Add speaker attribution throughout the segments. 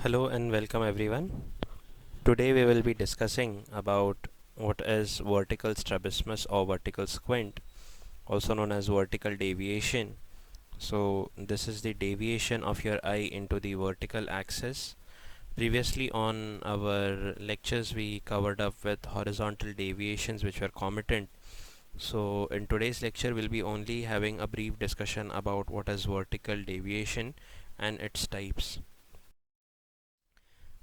Speaker 1: Hello and welcome everyone. Today we will be discussing about what is vertical strabismus or vertical squint, also known as vertical deviation. So this is the deviation of your eye into the vertical axis. Previously on our lectures we covered up with horizontal deviations which were comitant. So in today's lecture we'll be only having a brief discussion about what is vertical deviation and its types.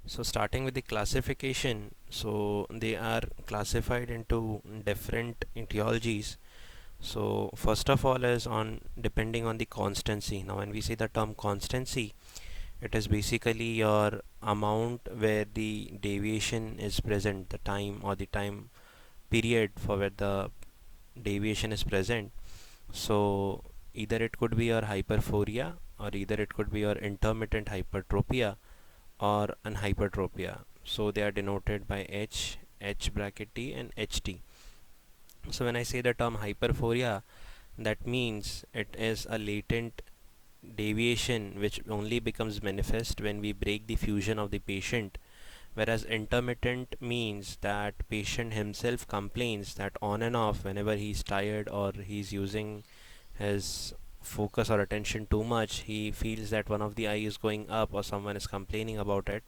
Speaker 1: So starting with the classification, so they are classified into different etiologies. So first of all is on depending on the constancy. Now when we say the term constancy, it is basically your amount where the deviation is present, the time or the time period for where the deviation is present. So either it could be your hyperphoria or either it could be your intermittent hypertropia or an hypertropia. So they are denoted by H, H bracket T and HT. So when I say the term hyperphoria, that means it is a latent deviation which only becomes manifest when we break the fusion of the patient, whereas intermittent means that patient himself complains that on and off whenever he's tired or he's using his focus or attention too much, he feels that one of the eye is going up or someone is complaining about it.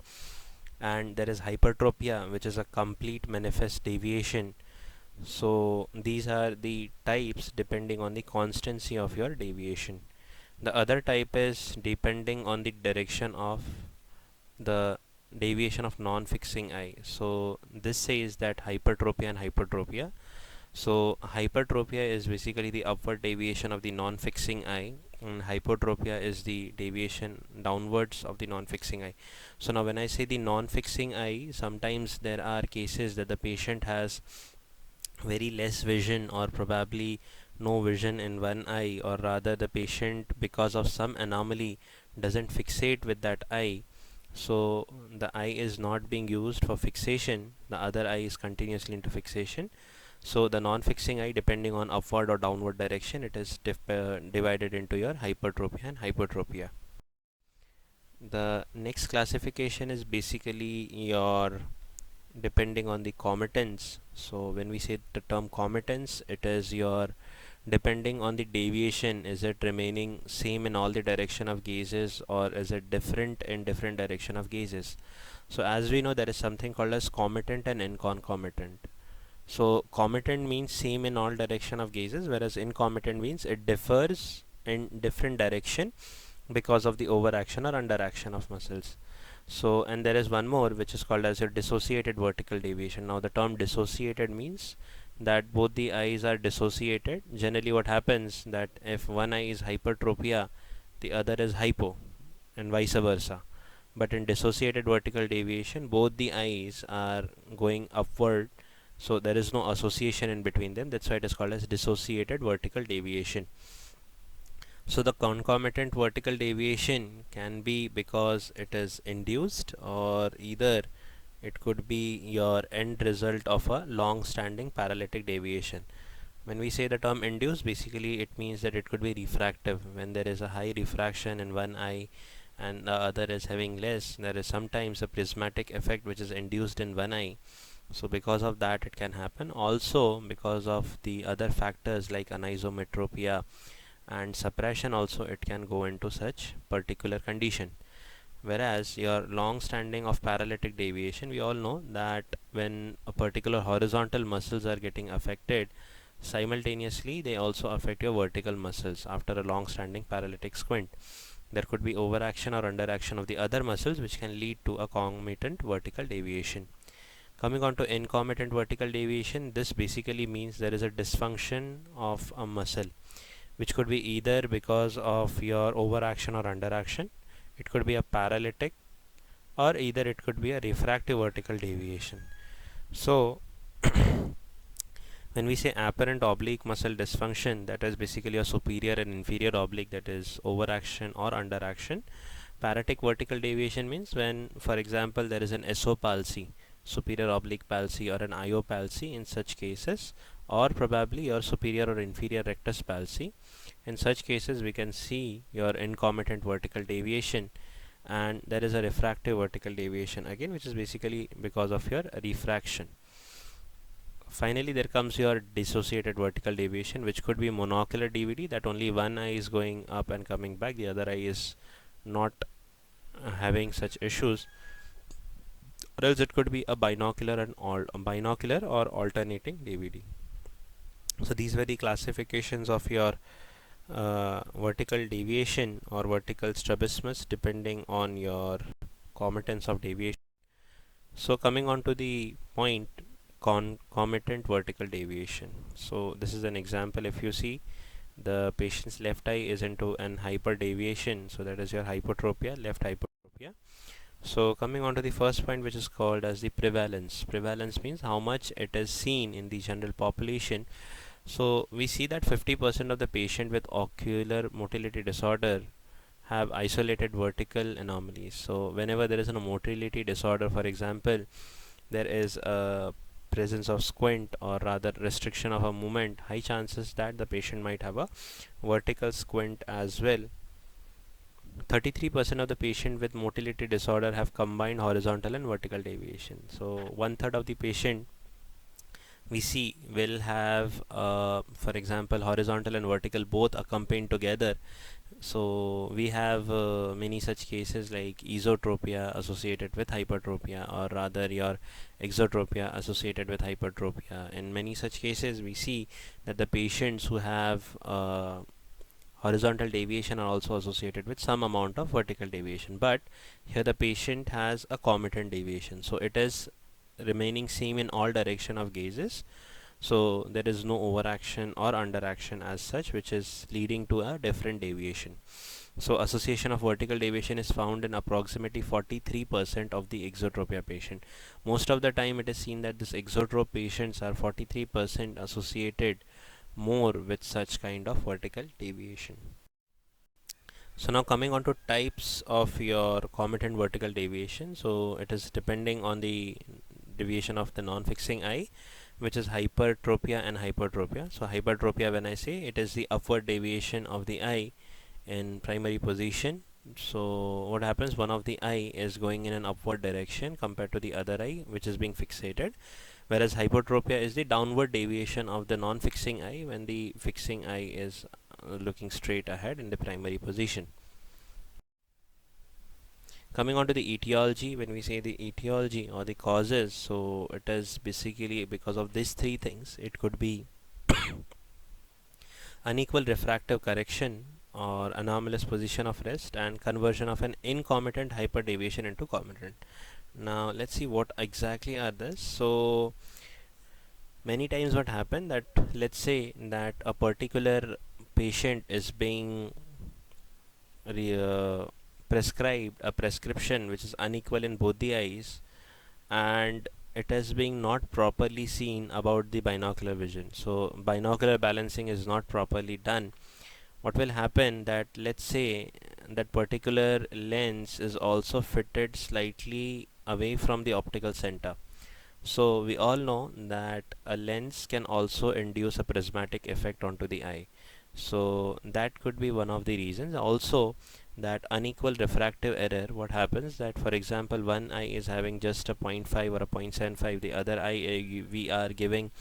Speaker 1: And there is hypertropia, which is a complete manifest deviation. So these are the types depending on the constancy of your deviation. The other type is depending on the direction of the deviation of non-fixing eye. So this says that hypertropia and hypertropia. So hypertropia is basically the upward deviation of the non-fixing eye, and hypertropia is the deviation downwards of the non-fixing eye. So now when I say the non-fixing eye, sometimes there are cases that the patient has very less vision or probably no vision in one eye, or rather the patient because of some anomaly doesn't fixate with that eye. So the eye is not being used for fixation, the other eye is continuously into fixation. So the non-fixing eye, depending on upward or downward direction, it is divided into your hypertropia and hypertropia. The next classification is basically your depending on the comitance. So when we say the term comitance, it is your depending on the deviation, is it remaining same in all the direction of gazes or is it different in different direction of gazes. So as we know, there is something called as comitant and inconcomitant. So comitant means same in all direction of gazes, whereas incomitant means it differs in different direction because of the overaction or underaction of muscles. So and there is one more which is called as a dissociated vertical deviation. Now the term dissociated means that both the eyes are dissociated. Generally what happens that if one eye is hypertropia, the other is hypo and vice versa. But in dissociated vertical deviation, both the eyes are going upward, so there is no association in between them. That's why it is called as dissociated vertical deviation. So the concomitant vertical deviation can be because it is induced, or either it could be your end result of a long standing paralytic deviation. When we say the term induced, basically it means that it could be refractive. When there is a high refraction in one eye and the other is having less, there is sometimes a prismatic effect which is induced in one eye. So because of that it can happen. Also because of the other factors like anisometropia and suppression, also it can go into such particular condition. Whereas your long standing of paralytic deviation, we all know that when a particular horizontal muscles are getting affected, simultaneously they also affect your vertical muscles after a long standing paralytic squint. There could be overaction or underaction of the other muscles which can lead to a concomitant vertical deviation. Coming on to incomitant vertical deviation, this basically means there is a dysfunction of a muscle, which could be either because of your overaction or underaction. It could be a paralytic, or either it could be a refractive vertical deviation. So when we say apparent oblique muscle dysfunction, that is basically a superior and inferior oblique, that is overaction or underaction. Paratic vertical deviation means when, for example, there is an SO palsy, superior oblique palsy, or an IO palsy in such cases, or probably your superior or inferior rectus palsy. In such cases, we can see your incomitant vertical deviation, and there is a refractive vertical deviation again, which is basically because of your refraction. Finally, there comes your dissociated vertical deviation, which could be monocular DVD, that only one eye is going up and coming back, the other eye is not having such issues, or else it could be a binocular binocular or alternating DVD. So these were the classifications of your vertical deviation or vertical strabismus depending on your commitance of deviation. So coming on to the point, concomitant vertical deviation. So this is an example. If you see, the patient's left eye is into an hyperdeviation, so that is your hypertropia, left hypertropia. So coming on to the first point, which is called as the prevalence. Prevalence means how much it is seen in the general population. So we see that 50% of the patient with ocular motility disorder have isolated vertical anomalies. So whenever there is a motility disorder, for example, there is a presence of squint or rather restriction of a movement, high chances that the patient might have a vertical squint as well. 33% of the patient with motility disorder have combined horizontal and vertical deviation. So one third of the patient we see will have for example horizontal and vertical both accompanied together. So we have many such cases like esotropia associated with hypertropia, or rather your exotropia associated with hypertropia. In many such cases we see that the patients who have horizontal deviation are also associated with some amount of vertical deviation, but here the patient has a comitant deviation, so it is remaining same in all direction of gazes. So there is no overaction or underaction as such, which is leading to a different deviation. So association of vertical deviation is found in approximately 43% of the exotropia patient. Most of the time it is seen that this exotrope patients are 43% associated more with such kind of vertical deviation. So now coming on to types of your comitant vertical deviation. So it is depending on the deviation of the non-fixing eye, which is hypertropia and hypertropia. So hypertropia, when I say, it is the upward deviation of the eye in primary position. So what happens, one of the eye is going in an upward direction compared to the other eye which is being fixated, whereas hypertropia is the downward deviation of the non-fixing eye when the fixing eye is looking straight ahead in the primary position. Coming on to the etiology, when we say the etiology or the causes, so it is basically because of these three things. It could be unequal refractive correction or anomalous position of rest and conversion of an incomitant hyperdeviation into comitant. Now let's see what exactly are this. So many times what happen, that let's say that a particular patient is being prescribed a prescription which is unequal in both the eyes, and it is being not properly seen about the binocular vision. So binocular balancing is not properly done. What will happen, that let's say that particular lens is also fitted slightly away from the optical center. So we all know that a lens can also induce a prismatic effect onto the eye. So that could be one of the reasons. Also, that unequal refractive error, what happens, that for example one eye is having just a 0.5 or a 0.75, the other eye we are giving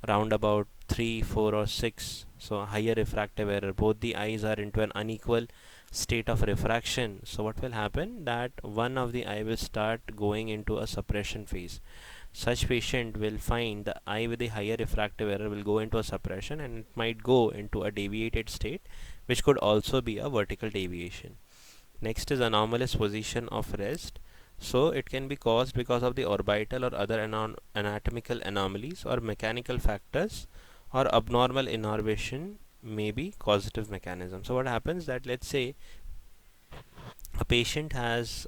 Speaker 1: around about 3, 4 or 6, so higher refractive error, both the eyes are into an unequal state of refraction. So what will happen, that one of the eye will start going into a suppression phase. Such patient will find the eye with the higher refractive error will go into a suppression, and it might go into a deviated state, which could also be a vertical deviation. Next is anomalous position of rest. So it can be caused because of the orbital or other anatomical anomalies or mechanical factors, or abnormal innervation may be causative mechanism. So what happens, that let's say a patient has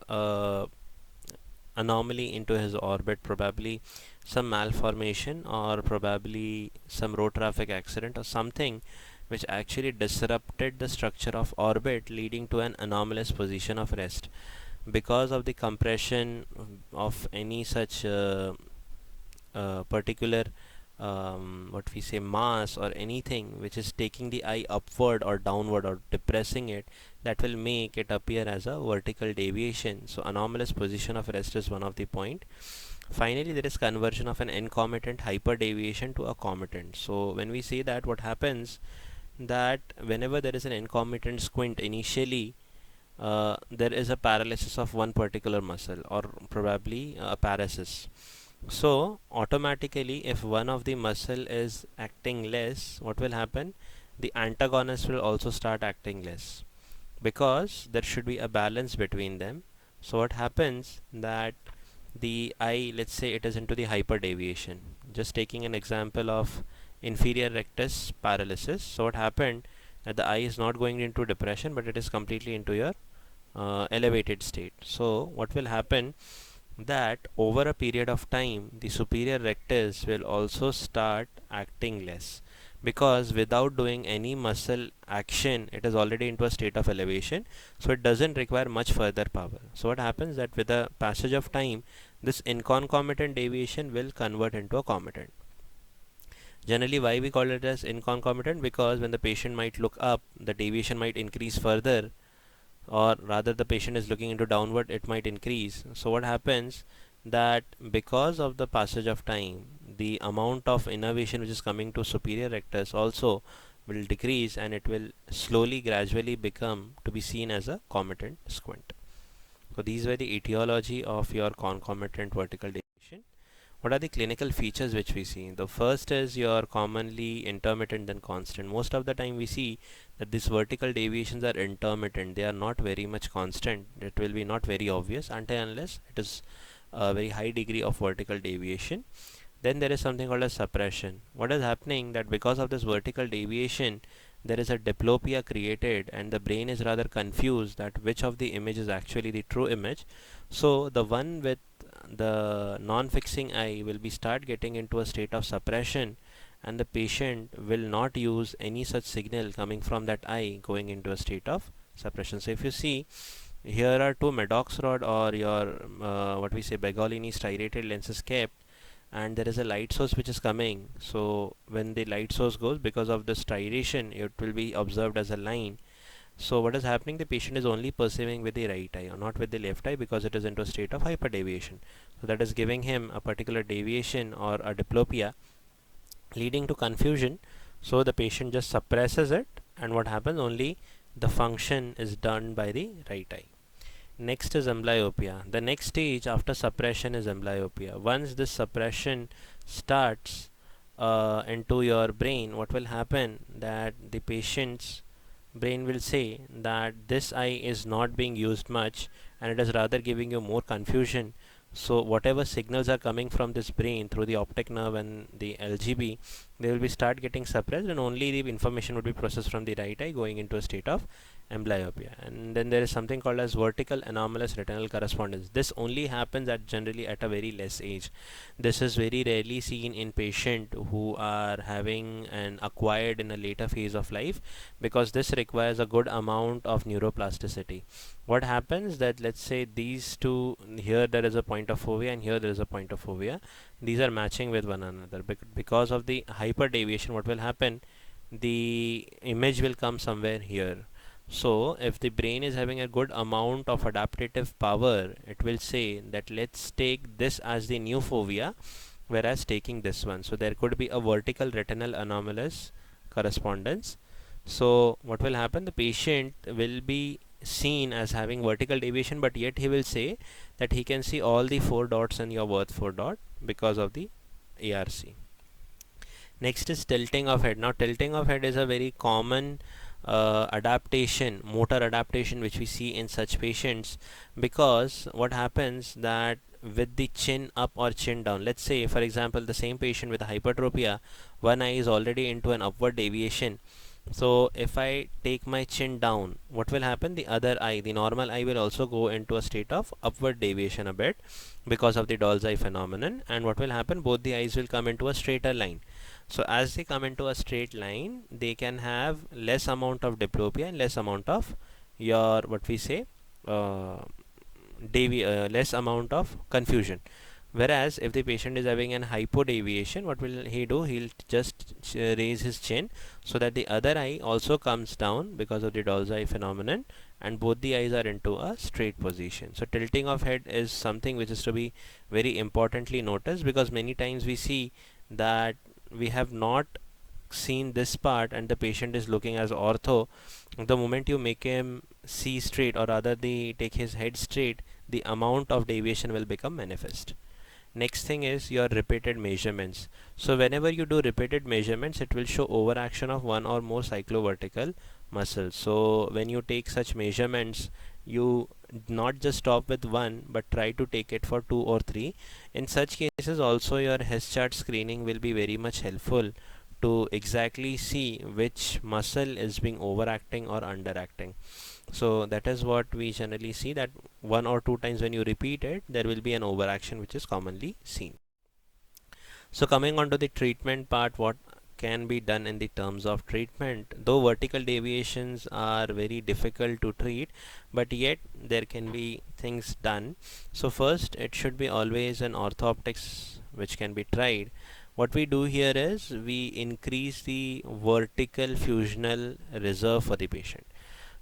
Speaker 1: anomaly into his orbit, probably some malformation or probably some road traffic accident or something which actually disrupted the structure of orbit, leading to an anomalous position of rest. Because of the compression of any such particular what we say mass or anything which is taking the eye upward or downward or depressing it, that will make it appear as a vertical deviation. So anomalous position of rest is one of the point. Finally, there is conversion of an concomitant hyperdeviation to a comitant. So when we say that, what happens that whenever there is an concomitant squint initially, there is a paralysis of one particular muscle, or probably a paresis. So automatically, if one of the muscle is acting less, what will happen? The antagonist will also start acting less, because there should be a balance between them. So what happens that the eye, let's say it is into the hyperdeviation. Just taking an example of inferior rectus paralysis. So what happened that the eye is not going into depression, but it is completely into your elevated state. So what will happen that over a period of time the superior rectus will also start acting less, because without doing any muscle action it is already into a state of elevation, so it doesn't require much further power. So what happens that with the passage of time, this inconcomitant deviation will convert into a comitant. Generally, why we call it as inconcomitant? Because when the patient might look up, the deviation might increase further, or rather the patient is looking into downward, it might increase. So what happens that because of the passage of time, the amount of innervation which is coming to superior rectus also will decrease, and it will slowly gradually become to be seen as a comitant squint. So these were the etiology of your concomitant vertical deviation. What are the clinical features which we see? The first is your commonly intermittent then constant. Most of the time we see that these vertical deviations are intermittent. They are not very much constant. It will be not very obvious until unless it is a very high degree of vertical deviation. Then there is something called a suppression. What is happening that because of this vertical deviation, there is a diplopia created, and the brain is rather confused that which of the image is actually the true image. So the one with the non-fixing eye will be start getting into a state of suppression, and the patient will not use any such signal coming from that eye going into a state of suppression. So if you see, here are two Maddox rod, or your what we say Begolini striated lenses kept, and there is a light source which is coming. So when the light source goes, because of the striation, it will be observed as a line. So what is happening, the patient is only perceiving with the right eye or not with the left eye, because it is into a state of hyperdeviation. So that is giving him a particular deviation or a diplopia, leading to confusion. So the patient just suppresses it, and what happens, only the function is done by the right eye. Next is amblyopia. The next stage after suppression is amblyopia. Once this suppression starts into your brain, what will happen that the patient's brain will say that this eye is not being used much, and it is rather giving you more confusion. So whatever signals are coming from this brain through the optic nerve and the LGB, they will be start getting suppressed, and only the information would be processed from the right eye going into a state of amblyopia. And then there is something called as vertical anomalous retinal correspondence. This only happens at generally at a very less age. This is very rarely seen in patient who are having an acquired in a later phase of life, because this requires a good amount of neuroplasticity. What happens that, let's say these two, here there is a point of fovea and here there is a point of fovea, these are matching with one another. Because of the hyper deviation, what will happen, the image will come somewhere here. So if the brain is having a good amount of adaptive power, it will say that let's take this as the new fovea, whereas taking this one. So there could be a vertical retinal anomalous correspondence. So what will happen, the patient will be seen as having vertical deviation, but yet he will say that he can see all the 4 dots in your Wirth 4 dot because of the ARC. Next is tilting of head. Now tilting of head is a very common adaptation, motor adaptation, which we see in such patients, because what happens that with the chin up or chin down, let's say for example the same patient with hypertropia, one eye is already into an upward deviation. So if I take my chin down, what will happen, the other eye, the normal eye, will also go into a state of upward deviation a bit because of the doll's eye phenomenon. And what will happen, both the eyes will come into a straighter line. So as they come into a straight line, they can have less amount of diplopia and less amount of your, what we say, less amount of confusion. Whereas if the patient is having an hypodeviation, what will he do? He'll just raise his chin so that the other eye also comes down because of the doll's eye phenomenon, and both the eyes are into a straight position. So tilting of head is something which is to be very importantly noticed, because many times we see that we have not seen this part and the patient is looking as ortho. The moment you make him see straight, or rather the take his head straight, the amount of deviation will become manifest. Next thing is your repeated measurements. So whenever you do repeated measurements, it will show overaction of one or more cyclovertical muscles. So when you take such measurements, you not just stop with one but try to take it for two or three. In such cases also your Hess chart screening will be very much helpful to exactly see which muscle is being overacting or underacting. So that is what we generally see, that one or two times when you repeat it, there will be an overaction which is commonly seen. So coming on to the treatment part, what can be done in the terms of treatment? Though vertical deviations are very difficult to treat, but yet there can be things done. So first, it should be always an orthooptics which can be tried. What we do here is we increase the vertical fusional reserve for the patient.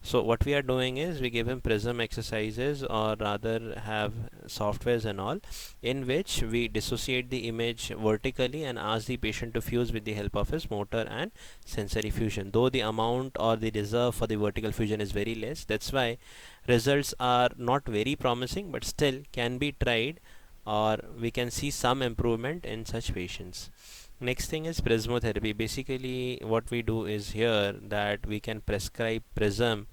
Speaker 1: So what we are doing is we give him prism exercises, or rather have softwares and all, in which we dissociate the image vertically and ask the patient to fuse with the help of his motor and sensory fusion. Though the amount or the reserve for the vertical fusion is very less, that's why results are not very promising, but still can be tried, or we can see some improvement in such patients. Next thing is prismotherapy. Basically what we do is here that we can prescribe prism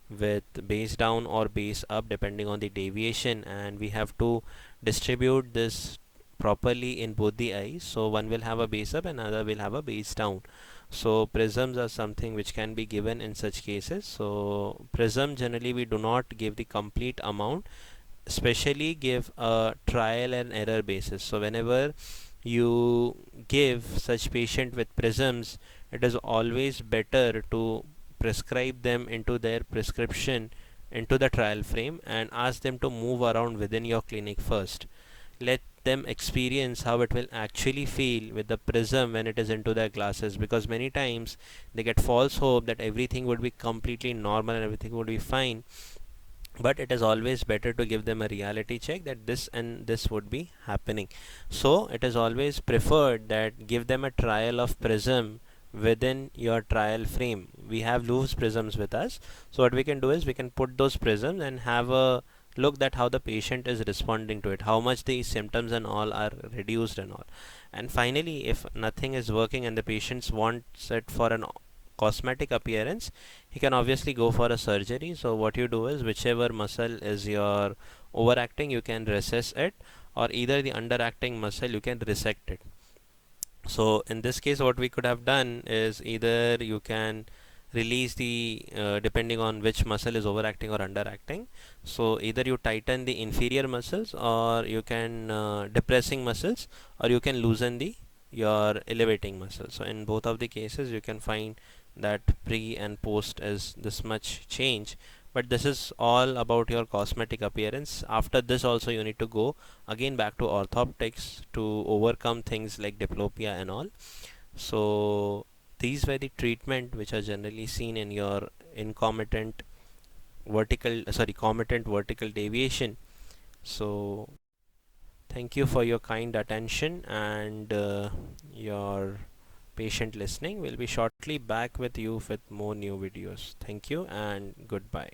Speaker 1: with base down or base up depending on the deviation, and we have to distribute this properly in both the eyes. So one will have a base up and another will have a base down. So prisms are something which can be given in such cases. So prism generally we do not give the complete amount, especially give a trial and error basis. So whenever you give such patient with prisms, it is always better to prescribe them into their prescription into the trial frame and ask them to move around within your clinic first. Let them experience how it will actually feel with the prism when it is into their glasses, because many times they get false hope that everything would be completely normal and everything would be fine, but it is always better to give them a reality check that this and this would be happening. So it is always preferred that give them a trial of prism within your trial frame. We have loose prisms with us, so what we can do is we can put those prisms and have a look that how the patient is responding to it, how much the symptoms and all are reduced and all. And finally, if nothing is working and the patients wants it for an cosmetic appearance, he can obviously go for a surgery. So what you do is whichever muscle is your overacting, you can recess it, or either the underacting muscle you can resect it. So in this case what we could have done is either you can release the depending on which muscle is overacting or underacting, so either you tighten the inferior muscles, or you can depressing muscles, or you can loosen the your elevating muscles. So in both of the cases you can find that pre and post is this much change, but this is all about your cosmetic appearance. After this also you need to go again back to orthoptics to overcome things like diplopia and all. So these were the treatment which are generally seen in your incomitant comitant vertical deviation. So thank you for your kind attention and your patient listening. We'll be shortly back with you with more new videos. Thank you and goodbye.